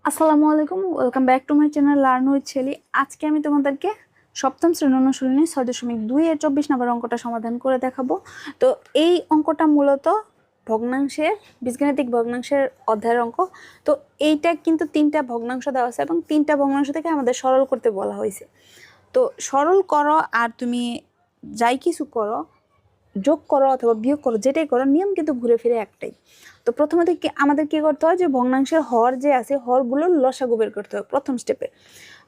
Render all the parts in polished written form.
আসসালামু আলাইকুম, welcome back to my channel learn with Shelly. আজকে আমি তোমাদেরকে সপ্তম শ্রেণী অনুশীলনী 6.2 এর 24 নম্বর অঙ্কটা সমাধান করে দেখাবো। তো এই অঙ্কটা মূলত ভগ্নাংশের বীজগাণিতিক ভগ্নাংশের অধ্যায়ের অঙ্ক। তো এইটা কিন্তু তিনটা ভগ্নাংশ দেওয়া আছে এবং তিনটা ভগ্নাংশ থেকে আমাদের সরল করতে বলা হয়েছে। তো সরল করো আর তুমি যাই কিছু করো, যোগ করো অথবা বিয়োগ করো, যেটাই করো নিয়ম কিন্তু ঘুরে ফিরে একটাই। তো প্রথমত আমাদের কি করতে হয়, যে ভগ্নাংশের হর যে আছে হরগুলোর লসাগু বের করতে হবে প্রথম স্টেপে।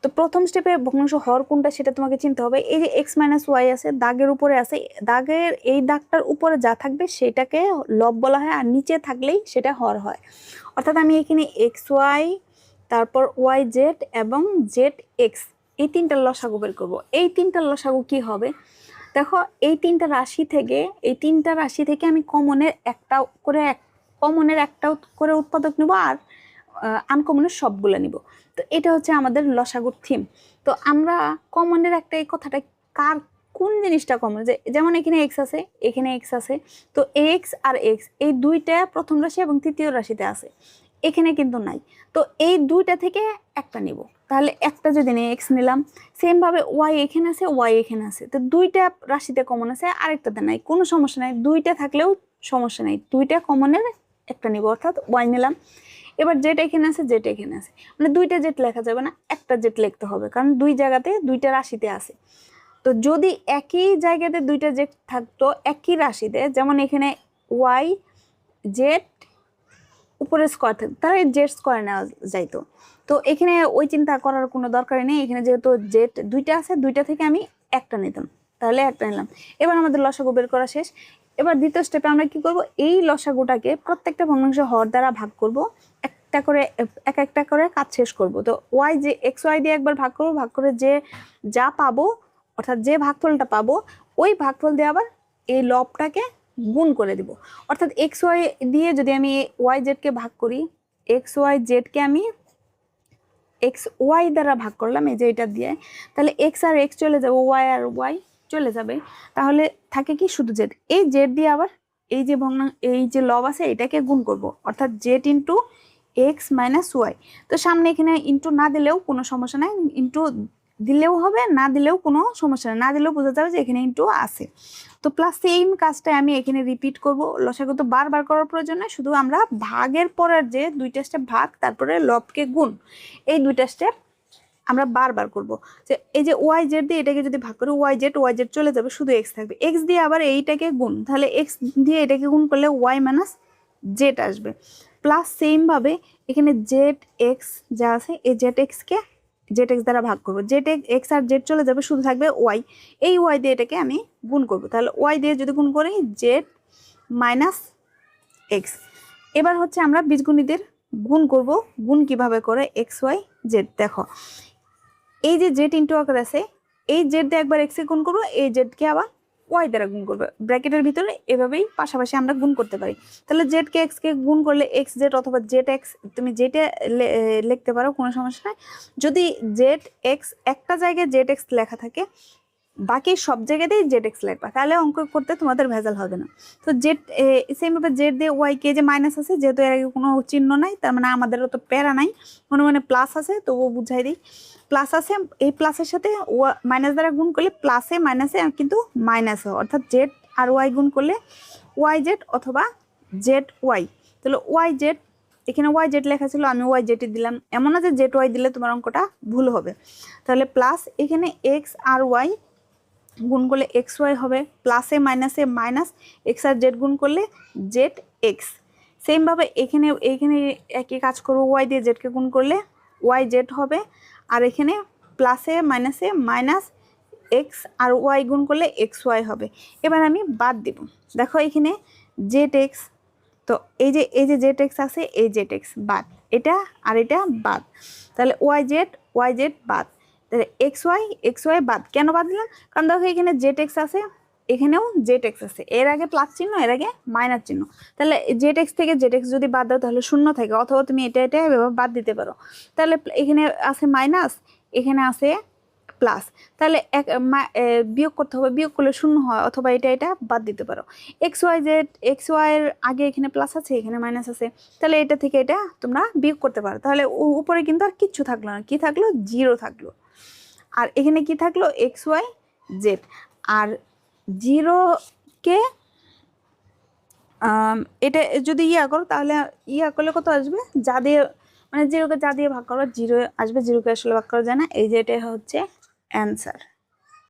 তো প্রথম স্টেপে ভগ্নাংশ হর কোনটা সেটা তোমাকে চিনতে হবে। এই যে এক্স মাইনাস ওয়াই আছে, দাগের উপরে আছে, দাগের এই দাগটার উপরে যা থাকবে সেটাকে লব বলা হয়, আর নিচে থাকলেই সেটা হর হয়। অর্থাৎ আমি এখানে এক্স ওয়াই, তারপর ওয়াই জেড এবং জেড এক্স, এই তিনটার লসাগু বের করবো। এই তিনটার লসাগু কি হবে দেখো, এই তিনটা রাশি থেকে আমি কমনের একটা করে উৎপাদক নিব, আর আনকমনের সবগুলো নিব। তো এটা হচ্ছে আমাদের লসাগুর থিম। তো আমরা কমনের একটা এই কথাটা কোন জিনিসটা কমন, যেমন এখানে এক্স আছে, এখানে এক্স আছে, তো এক্স আর এক্স এই দুইটা প্রথম রাশি এবং তৃতীয় রাশিতে আছে, এখানে কিন্তু নাই। তো এই দুইটা থেকে একটা নিব, তাহলে একটা যদি নিয়ে এক্স নিলাম। সেমভাবে ওয়াই এখানে আছে, ওয়াই এখানে আছে, তো দুইটা রাশিতে কমন আছে, আরেকটাতে নাই, কোনো সমস্যা নাই, দুইটা থাকলেও সমস্যা নাই, দুইটা কমনের একটা নিব, অর্থাৎ ওয়াই নিলাম। এবার জেড এখানে আছে, জেড এখানে আছে, মানে দুইটা জেড লেখা যাবে না, একটা জেড লিখতে হবে, কারণ দুই জায়গাতে দুইটা রাশিতে আছে। তো যদি একই জায়গাতে দুইটা জেড থাকতো একই রাশিতে, যেমন এখানে ওয়াই জেড উপরে স্কোয়ার থাকতো, তাহলে জেড স্কোয়ার নেওয়া যাইতো। তো এখানে ওই চিন্তা করার কোনো দরকারই নেই, এখানে যেহেতু জেড দুইটা আছে, দুইটা থেকে আমি একটা নিতাম, তাহলে একটা নিলাম। এবার আমাদের লসাগু বের করা শেষ। এবার দ্বিতীয় স্টেপে আমরা কি করব, এই লসাগুটাকে প্রত্যেকটা ভগ্নাংশ হর দ্বারা ভাগ করব, একটা করে এক একটা করে কাজ শেষ করব। তো ওয়াই যে এক্স ওয়াই দিয়ে একবার ভাগ করবো, ভাগ করে যে যা পাবো, অর্থাৎ যে ভাগফলটা পাবো ওই ভাগফল দিয়ে আবার এই লবটাকে গুণ করে দিব। অর্থাৎ এক্স ওয়াই দিয়ে যদি আমি ওয়াই জেডকে ভাগ করি, এক্স ওয়াই জেডকে আমি এক্স ওয়াই দ্বারা ভাগ করলাম, এই যে এটা দিয়ে, তাহলে এক্স আর এক্স চলে যাবে, ওয়াই আর ওয়াই চলে যাবে, তাহলে থাকে কি শুধু জেড। এই জেড দিয়ে আবার এই যে লব আছে এটাকে গুণ করব, অর্থাৎ z into x minus y. তো সামনে এখানে ইন্টু না দিলেও কোনো সমস্যা নাই, ইন্টু দিলেও হবে, না দিলেও কোনো সমস্যা নেই, না দিলেও বোঝা যাবে যে এখানে ইন্টু আছে। তো প্লাস সেম কাজটা আমি এখানে রিপিট করব। লসাগু তো বারবার করার প্রয়োজন নয়, শুধু আমরা ভাগের পরের যে দুইটা স্টেপ ভাগ, তারপরে লবকে গুণ, এই দুইটা স্টেপ আমরা বারবার করব। যে এই যে ওয়াই জেড দিয়ে এটাকে যদি ভাগ করি, ওয়াই জেড চলে যাবে, শুধু এক্স থাকবে, এক্স দিয়ে আবার এইটাকে গুণ, তাহলে এক্স দিয়ে এটাকে গুণ করলে ওয়াই মাইনাস জেড আসবে। প্লাস সেমভাবে এখানে জেড এক্স যা আছে, এই জেড এক্স দ্বারা ভাগ করবো, জেড এক্স আর জেড চলে যাবে, শুধু থাকবে ওয়াই, এই ওয়াই দিয়ে এটাকে আমি গুণ করব, তাহলে ওয়াই দিয়ে যদি গুণ করি জেড মাইনাস এক্স। এবার হচ্ছে আমরা বীজগণিতের গুণ করব। গুণ কিভাবে করে, এক্স ওয়াই জেড, দেখো এই যে জেড ইন্টু আকার আছে, এই জেড দিয়ে একবার এক্স এ গুণ করবো, এই জেডকে আবার ওয়াই দ্বারা গুণ করবে, ব্র্যাকেটের ভিতরে এভাবেই পাশাপাশি আমরা গুণ করতে পারি। তাহলে জেডকে এক্সকে গুণ করলে এক্স জেড অথবা জেড এক্স, তুমি যেটা লিখতে পারো, কোনো সমস্যা নাই। যদি জেড এক্স একটা জায়গায় জেড এক্স লেখা থাকে, বাকি সব জায়গাতেই জেড এক্স লিখবা, তাহলে অঙ্ক করতে তোমাদের ভেজাল হবে না। তো জেড সেমভাবে জেড দিয়ে ওয়াই কে যে মাইনাস আছে, যেহেতু এর আগে কোনো চিহ্ন নাই, তার মানে আমাদেরও তো প্যারা নাই, মনে মনে প্লাস আছে, তো ও বুঝাই দিই, প্লাস আছে, এই প্লাসের সাথে মাইনাস দ্বারা গুণ করলে প্লাসে মাইনাসে কিন্তু মাইনাস হয়, অর্থাৎ জেড আর ওয়াই গুণ করলে ওয়াই জেড অথবা জেড ওয়াই। তাহলে ওয়াই জেড, এখানে ওয়াই জেড লেখা ছিল, আমি ওয়াই জেডই দিলাম, এমন না যে জেড ওয়াই দিলে তোমার অঙ্কটা ভুল হবে। তাহলে প্লাস এখানে এক্স আর ওয়াই গুণ করলে এক্স ওয়াই হবে, প্লাসে মাইনাসে মাইনাস, এক্স আর জেড গুণ করলে জেড এক্স। সেমভাবে এখানে একই কাজ করবো, ওয়াই দিয়ে জেডকে গুণ করলে ওয়াই জেড হবে, আর এখানে প্লাসে মাইনাসে মাইনাস, এক্স আর ওয়াই গুণ করলে এক্স ওয়াই হবে। এবার আমি বাদ দিব, দেখো এখানে জেড এক্স, তো এই যে জেড এক্স আছে, এই জেড এক্স বাদ, এটা আর এটা বাদ, তাহলে ওয়াই জেড বাদ, তাহলে এক্স ওয়াই বাদ। কেন বাদ দিলাম, কারণ দেখো এখানে জেড এক্স আছে, এখানেও জেড এক্স আছে, এর আগে প্লাস চিহ্ন, এর আগে মাইনাস চিহ্ন, তাহলে জেড এক্স থেকে জেড এক্স যদি বাদ দাও তাহলে শূন্য থাকে, অথবা তুমি এটা এভাবে বাদ দিতে পারো। তাহলে এখানে আছে মাইনাস, এখানে আছে প্লাস, তাহলে বিয়োগ করতে হবে, বিয়োগ করলে শূন্য হয়, অথবা এটা বাদ দিতে পারো। এক্স ওয়াই এর আগে এখানে প্লাস আছে, এখানে মাইনাস আছে, তাহলে এটা থেকে এটা তোমরা বিয়োগ করতে পারো। তাহলে উপরে কিন্তু আর কিচ্ছু থাকলো না, কি থাকলো, 0 থাকলো। আর এখানে কি থাকলো, এক্স ওয়াই জেড। আর 0কে এটা যদি করো, তাহলে করলে কত আসবে, যা দিয়ে মানে 0কে যা দিয়ে ভাগ করো 0 আসবে, 0কে আসলে ভাগ করা যায় না। এই যে এটা হচ্ছে অ্যান্সার।